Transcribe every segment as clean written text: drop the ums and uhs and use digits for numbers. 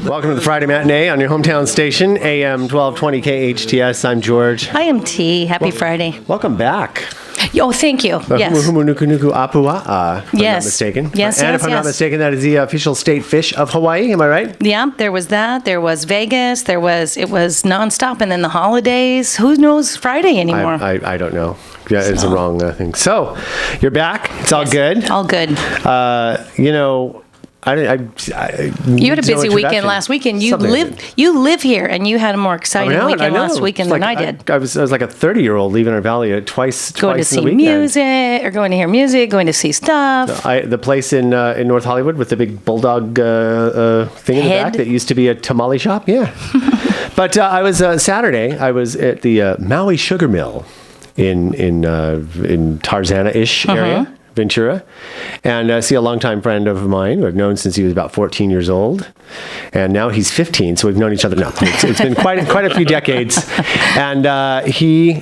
Welcome to the Friday Matinee on your hometown station, AM 1220 KHTS. I'm George. I am T. Happy Friday. Welcome back. Oh, thank you. Yes. If I'm not mistaken. Yes, and if I'm not mistaken, that is the official state fish of Hawaii. Am I right? Yeah, there was that. There was Vegas. It was nonstop. And then the holidays. Who knows Friday anymore? I don't know. Yeah, it's the wrong thing. So, you're back. It's all good. All good. You had a busy weekend last weekend. You live here, and you had a more exciting weekend last weekend than I did. I was like a 30-year-old leaving our valley twice going to in see the weekend. music, or going to hear music, going to see stuff. The place in North Hollywood with the big bulldog thing in the back that used to be a tamale shop. Yeah, but I was Saturday. I was at the Maui Sugar Mill in Tarzana-ish area. Ventura, and I see a longtime friend of mine who I've known since he was about 14 years old, and now he's 15, so we've known each other now. It's been quite a few decades, and he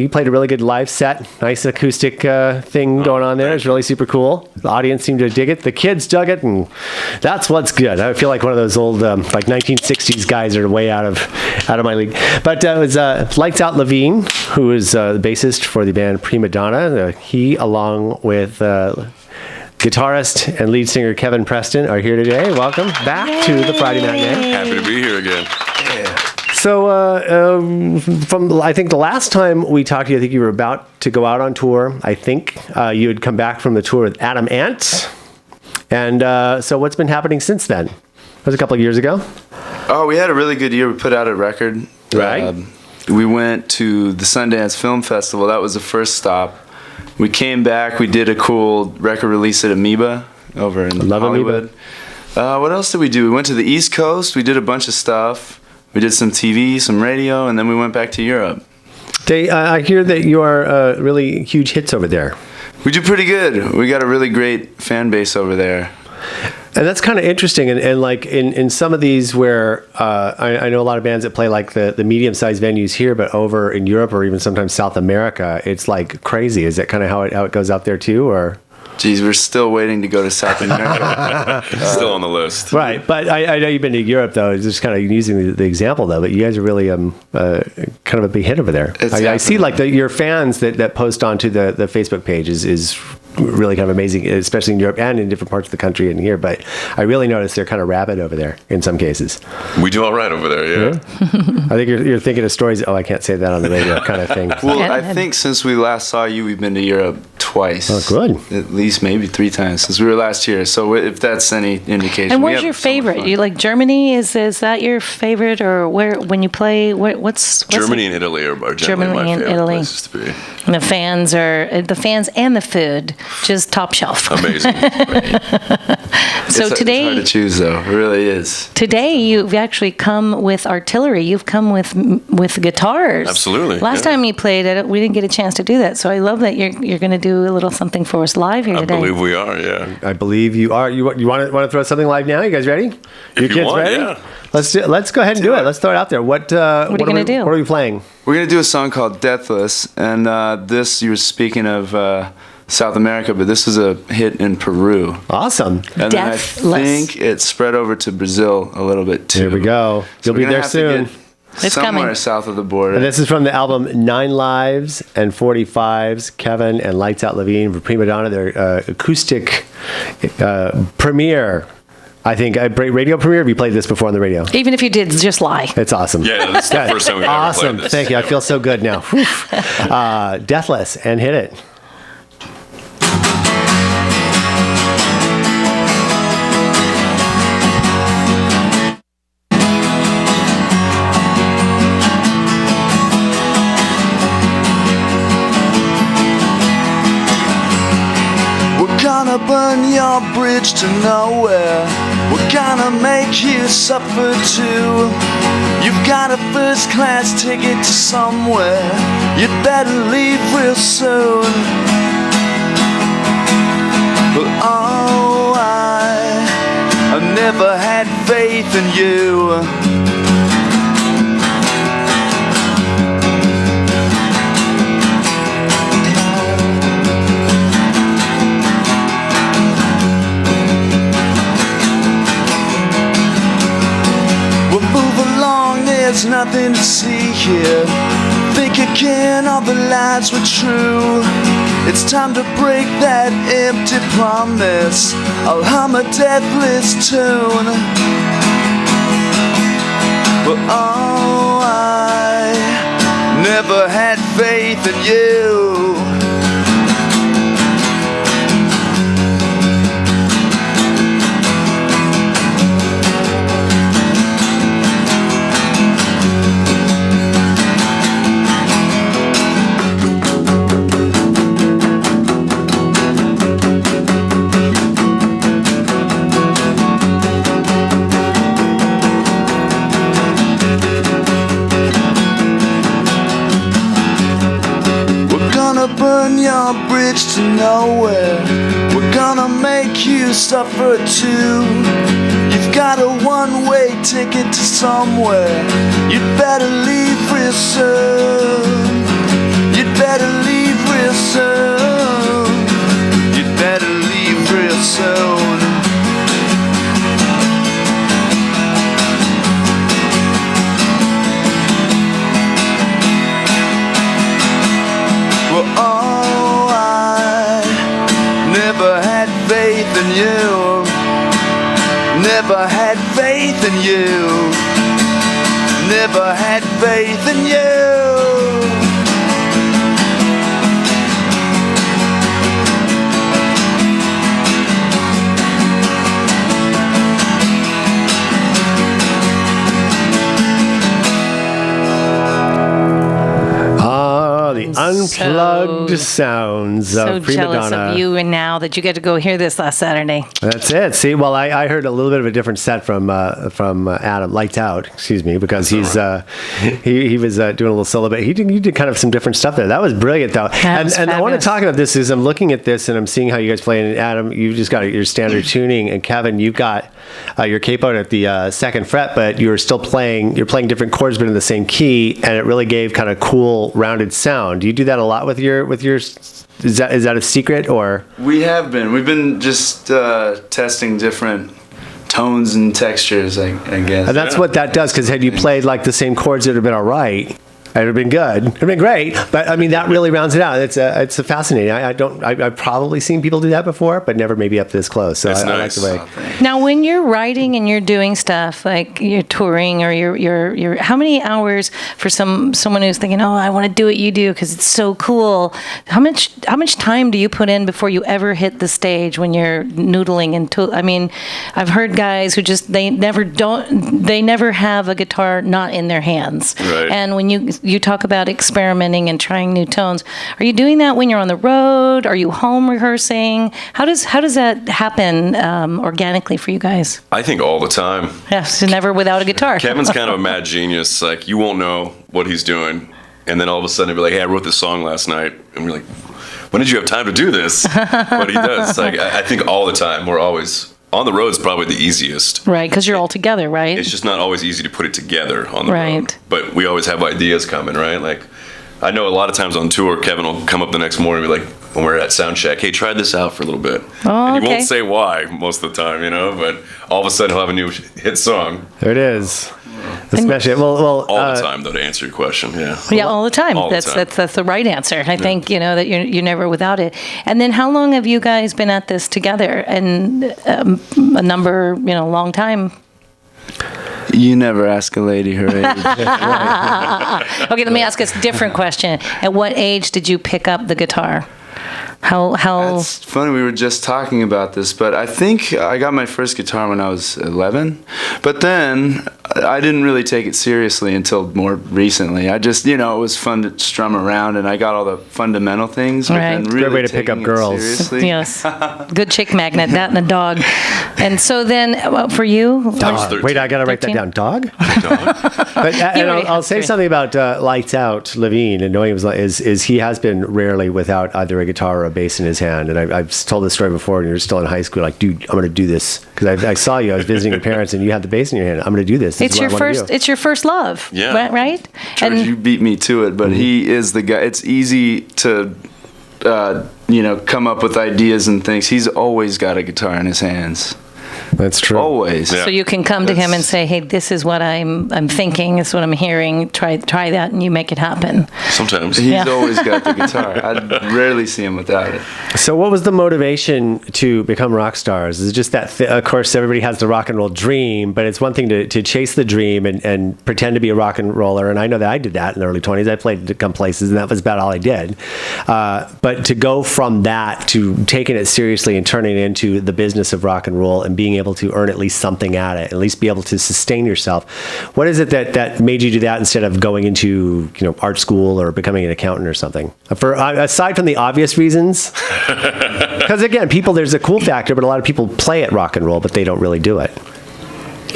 played a really good live set, nice acoustic thing going on there. It's really super cool. The audience seemed to dig it. The kids dug it, and that's what's good. I feel like one of those old like 1960s guys are way out of my league. But it was Lights Out Levine, who is the bassist for the band Prima Donna. He, along with guitarist and lead singer Kevin Preston, are here today. Welcome back to the Friday Matinee. Happy to be here again. Yeah. So from I think the last time we talked to you, I think you were about to go out on tour. I think you had come back from the tour with Adam Ant. And so what's been happening since then? That was a couple of years ago. Oh, we had a really good year. We put out a record. Right. We went to the Sundance Film Festival. That was the first stop. We came back. We did a cool record release at Amoeba over in Hollywood. What else did we do? We went to the East Coast. We did a bunch of stuff. We did some TV, some radio, and then we went back to Europe. I hear that you are really huge hits over there. We do pretty good. We got a really great fan base over there. And that's kind of interesting. And like in some of these where I know a lot of bands that play like the medium-sized venues here, but over in Europe or even sometimes South America, it's like crazy. Is that kind of how it goes out there too, or? Geez, we're still waiting to go to South America. Still on the list. Right, but I know you've been to Europe, though. Just kind of using the example, though. But you guys are really kind of a big hit over there. I see like your fans that post onto the Facebook page is really kind of amazing, especially in Europe and in different parts of the country and here. But I really notice they're kind of rabid over there in some cases. We do all right over there, yeah. I think you're thinking of stories. Oh, I can't say that on the radio, kind of thing. Well, I think since we last saw you, we've been to Europe twice. Oh, good. At least maybe 3 times since we were last year. So if that's any indication. And where's your favorite? You like Germany? Is that your favorite, or where when you play? What's Germany and Italy are generally my favorite places to be. And the fans and the food just top shelf. Amazing. So today, it's hard to choose though. It really is. Today you've actually come with artillery. You've come with guitars. Absolutely. Last time you played it, we didn't get a chance to do that. So I love that you're going to do a little something for us live here today. I believe we are. Yeah. I believe you are. You want to throw something live now? You guys ready? If you want, ready? Yeah. Let's go ahead and do it. Let's throw it out there. What are you going to do? What are we playing? We're going to do a song called Deathless, and this you were speaking of South America, but this is a hit in Peru. Awesome. And then I think it spread over to Brazil a little bit too. Here we go. You'll be there soon. It's somewhere coming. South of the border. And this is from the album 9 Lives and 45s, Kevin and Lights Out Levine for Prima Donna, their acoustic premiere. I think radio premiere. Have you played this before on the radio? Even if you did, just lie. It's awesome. Yeah, that's the first time we've ever played this. Thank you. I feel so good now. Deathless, and hit it. Gonna burn your bridge to nowhere. We're gonna make you suffer too. You've got a first class ticket to somewhere. You'd better leave real soon. But oh, I never had faith in you. there's nothing to see here. Think again, all the lies were true. It's time to break that empty promise. I'll hum a deathless tune. But oh, I never had faith in you. Burn your bridge to nowhere. We're gonna make you suffer too. You've got a one-way ticket to somewhere. You'd better leave real soon. You'd better leave real soon. You'd better leave real soon. Well, oh, I never had faith in you. Never had faith in you. Never had faith in you. The unplugged sounds of Prima Donna. So jealous of you, and now that you get to go hear this last Saturday. That's it. See, well, I heard a little bit of a different set from Adam, Lights Out, excuse me, because he was doing a little solo, but he did kind of some different stuff there. That was brilliant, though. And I want to talk about this as I'm looking at this and I'm seeing how you guys play. And Adam, you just got your standard tuning, and Kevin, you've got your capo at the second fret, but you're still playing. You're playing different chords, but in the same key, and it really gave kind of cool, rounded sound. Do you do that a lot with your? Is that a secret, or? We've been just testing different tones and textures, I guess. And that's what that does, because had you played like the same chords, it would have been all right. It would have been good. It would have been great. But I mean, that really rounds it out. It's a fascinating. I've probably seen people do that before, but never maybe up this close. So I like the way. Now, when you're writing and you're doing stuff like you're touring or you're how many hours for someone who's thinking, oh, I want to do what you do because it's so cool. How much time do you put in before you ever hit the stage when you're noodling and I mean, I've heard guys who just they never have a guitar not in their hands. Right. And when you talk about experimenting and trying new tones. Are you doing that when you're on the road? Are you home rehearsing? How does that happen organically for you guys? I think all the time. Yes, never without a guitar. Kevin's kind of a mad genius. Like, you won't know what he's doing, and then all of a sudden he'll be like, "Hey, I wrote this song last night," and we're like, "When did you have time to do this?" But he does. Like, I think all the time. We're always. On the road is probably the easiest. Right, because you're all together, right? It's just not always easy to put it together on the road. But we always have ideas coming, right? Like, I know a lot of times on tour, Kevin will come up the next morning and be like, when we're at sound check, "Hey, try this out for a little bit." Oh, and he won't say why most of the time, but all of a sudden he'll have a new hit song. There it is. Especially, well, all the time, though, to answer your question, yeah, all the time. That's the right answer. I think that you're never without it. And then, how long have you guys been at this together? And a number, long time. You never ask a lady her age. Okay, let me ask a different question. At what age did you pick up the guitar? How? It's funny, we were just talking about this, but I think I got my first guitar when I was 11. But then I didn't really take it seriously until more recently. I just, it was fun to strum around, and I got all the fundamental things. Right. And really good way to pick up girls. Seriously. Yes. Good chick magnet, that and a dog. And so then, for you? Dog. Wait, I got to write that down. Dog? But I'll say something about Lights Out, Levine, and knowing is he has been rarely without either a guitar or a bass in his hand. And I've told this story before, and you're still in high school, like, dude, I'm going to do this. Because I saw you, I was visiting your parents, and you had the bass in your hand. I'm going to do this. It's your first love. Yeah. Right? George, you beat me to it, but he is the guy. It's easy to, come up with ideas and things. He's always got a guitar in his hands. That's true. Always. Yeah. So you can come to him and say, "Hey, this is what I'm thinking. This is what I'm hearing. Try that," and you make it happen. Sometimes. He's always got the guitar. I rarely see him without it. So what was the motivation to become rock stars? Is it just that, of course, everybody has the rock and roll dream, but it's one thing to chase the dream and pretend to be a rock and roller. And I know that I did that in the early 20s. I played to come places, and that was about all I did. But to go from that to taking it seriously and turning it into the business of rock and roll and being able to earn at least something at it, at least be able to sustain yourself. What is it that made you do that instead of going into art school or becoming an accountant or something? Aside from the obvious reasons, because again, there's a cool factor, but a lot of people play at rock and roll, but they don't really do it.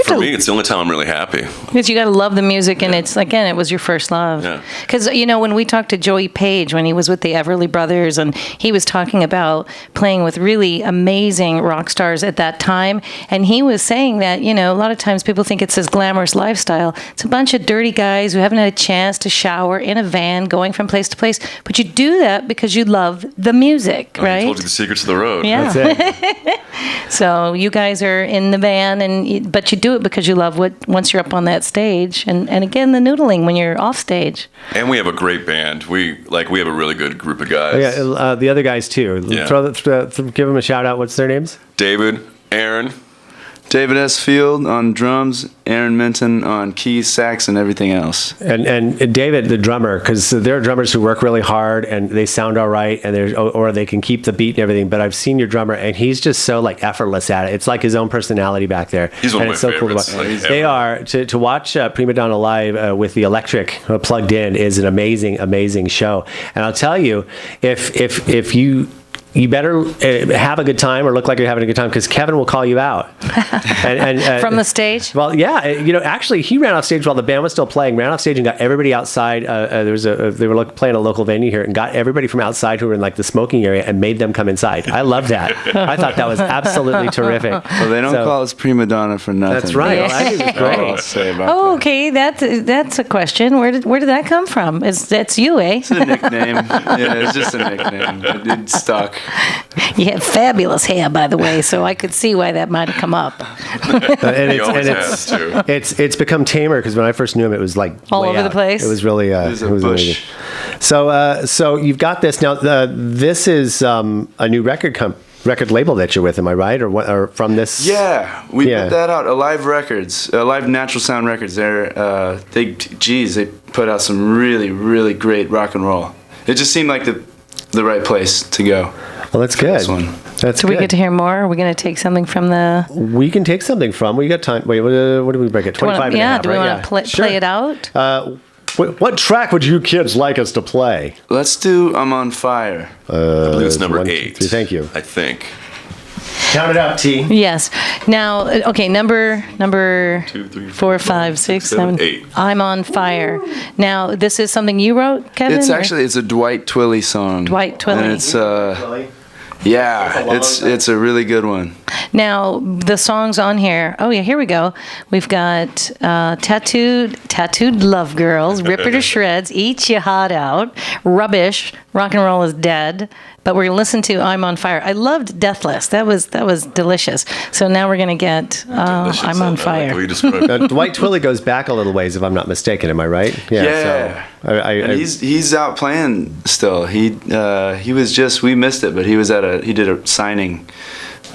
For me, it's the only time I'm really happy. Because you got to love the music, and it's, again, it was your first love. Yeah. Because, when we talked to Joey Page when he was with the Everly Brothers, and he was talking about playing with really amazing rock stars at that time, and he was saying that, a lot of times people think it's this glamorous lifestyle. It's a bunch of dirty guys who haven't had a chance to shower in a van going from place to place, but you do that because you love the music, right? I told you the secrets of the road. Yeah. That's it. So you guys are in the van, but you do it because you love once you're up on that stage, and again the noodling when you're off stage. And we have a great band. We have a really good group of guys. Yeah, the other guys too. Yeah. Give them a shout out. What's their names? David, Aaron. David S. Field on drums, Aaron Minton on keys, sax, and everything else. And David, the drummer, because there are drummers who work really hard and they sound all right, and or they can keep the beat and everything. But I've seen your drummer, and he's just so effortless at it. It's like his own personality back there. He's one and of it's my so cool to watch. favorites. They are to watch Prima Donna live with the electric plugged in is an amazing show. And I'll tell you, if you better have a good time or look like you're having a good time, because Kevin will call you out. And From the stage? Well, yeah. Actually, he ran off stage while the band was still playing, ran off stage and got everybody outside. They were playing a local venue here and got everybody from outside who were in the smoking area and made them come inside. I love that. I thought that was absolutely terrific. Well, they don't call us Prima Donna for nothing. That's right. Yeah. Well, I think it's That's all I'll great. say about Oh, that. okay. That's a question. Where did that come from? That's you, eh? It's a nickname. Yeah, it's just a nickname. It stuck. You had fabulous hair, by the way, so I could see why that might have come up. He always has, too. It's become tamer, because when I first knew him, it was All way over the out. place? It was really It was a amazing. bush. So you've got this now. This is a new record label that you're with. Am I right? Or from this? Yeah, we Yeah. put that out. Alive Records, Alive Natural Sound Records. They put out some really, really great rock and roll. It just seemed like the right place to go. Well, that's good. this one. That's Do good. we get to hear more? Are we going to take something from the... We can take something from. We got time. Wait, what do we break it? 25 and a half, do we right? want to Sure. play it out? What track would you kids like us to play? Let's do I'm on Fire. I believe it's number 1, 2, 8. 3. Thank you. I think. Count it out, T. Yes. Now, okay, number 2, 3, 4, 5, 6, 7, 8. I'm on Fire. Now, this is something you wrote, Kevin? It's or- a Dwight Twilley song. Dwight Twilley. And it's it's a really good one. Now, the songs on here. Oh, yeah, here we go. We've got Tattooed Love Girls, Rip Her to Shreds, Eat Your Heart Out, Rubbish, Rock and Roll is Dead. But we're going to listen to I'm on Fire. I loved Deathless. That was delicious. So now we're going to get Delicious. I'm on I like the way Fire. you described it. Dwight Twilley goes back a little ways, if I'm not mistaken. Am I right? Yeah. So And he's out playing still. He was we missed it, but he did a signing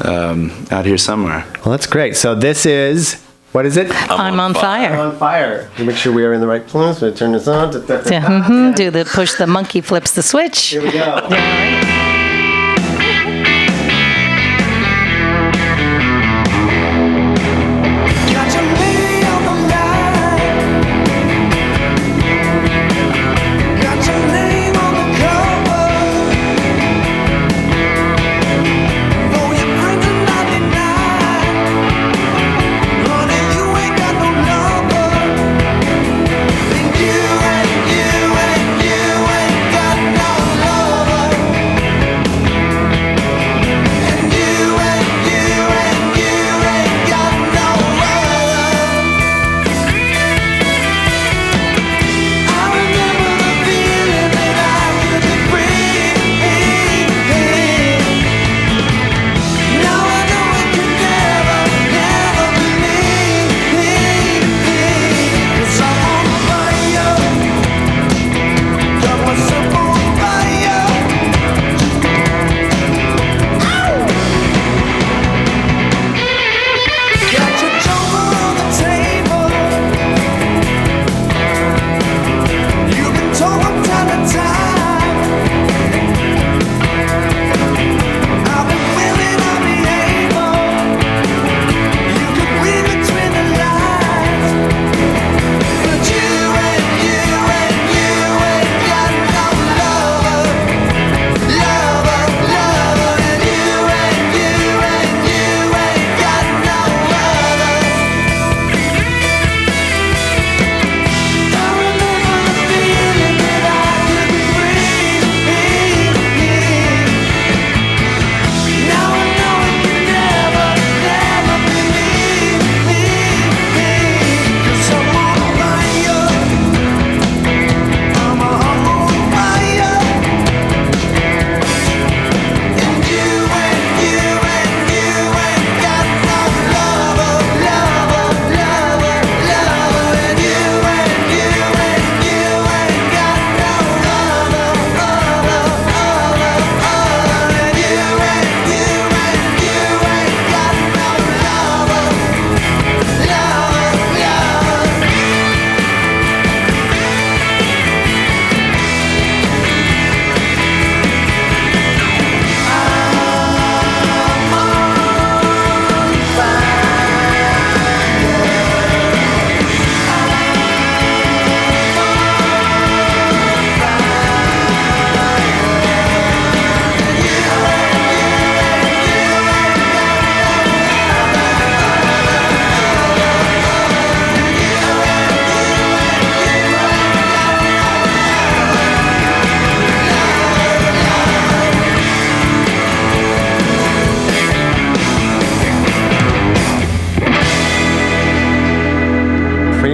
out here somewhere. well, that's great. So this is, what is it? I'm on Fire. I'm on Fire. Make sure we are in the right place. We'll turn this on. Yeah, do the push the monkey flips the switch. Here we go. Got your name on the line. Got your name on the cover. Though you're printing 99, honey, you ain't got no number. And you ain't got no lover.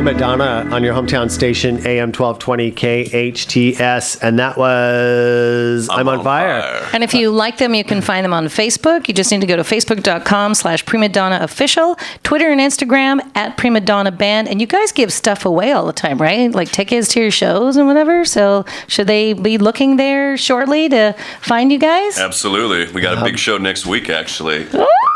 Prima Donna on your hometown station, AM 1220 KHTS. And that was I'm on Fire. And if you like them, you can find them on Facebook. You just need to go to facebook.com/Prima Donna Official, Twitter and Instagram @Prima Donna Band. And you guys give stuff away all the time, right? Like tickets to your shows and whatever. So should they be looking there shortly to find you guys? Absolutely. We got a big show next week, actually.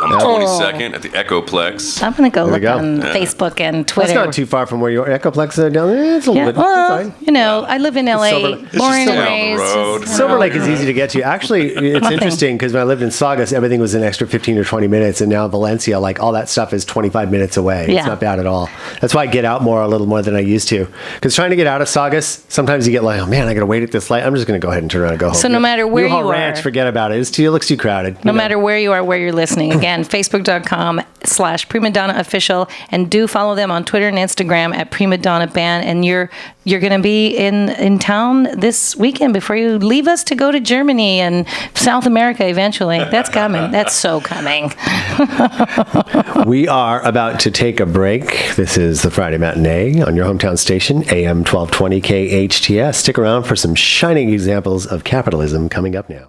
On the 22nd at the Echoplex. I'm going to go There we look go. on Facebook and Twitter. That's not too far from where you are. Echoplex down there. It's a little Yeah, bit. well, It's fine. you know, I live in LA, Silver- born and down the raised. road. just, you Silver know. Lake is easy to get to. Actually, it's Nothing. interesting because when I lived in Saugus, everything was an extra 15 or 20 minutes. And now Valencia, like all that stuff is 25 minutes away. Yeah. It's not bad at all. That's why I get out a little more than I used to. Because trying to get out of Saugus, sometimes you get like, oh man, I got to wait at this light. I'm just going to go ahead and turn around and go home. So no matter where Newhall you Ranch, are- forget about it. It looks too crowded. No matter where you are, where you're listening. Again, facebook.com/Prima Donna Official, and do follow them on Twitter and Instagram @Prima Donna Band. And you're going to be in town this weekend before you leave us to go to Germany and South America eventually. That's coming. That's so coming. We are about to take a break. This is the Friday Matinee on your hometown station, AM 1220 KHTS. Stick around for some shining examples of capitalism coming up now.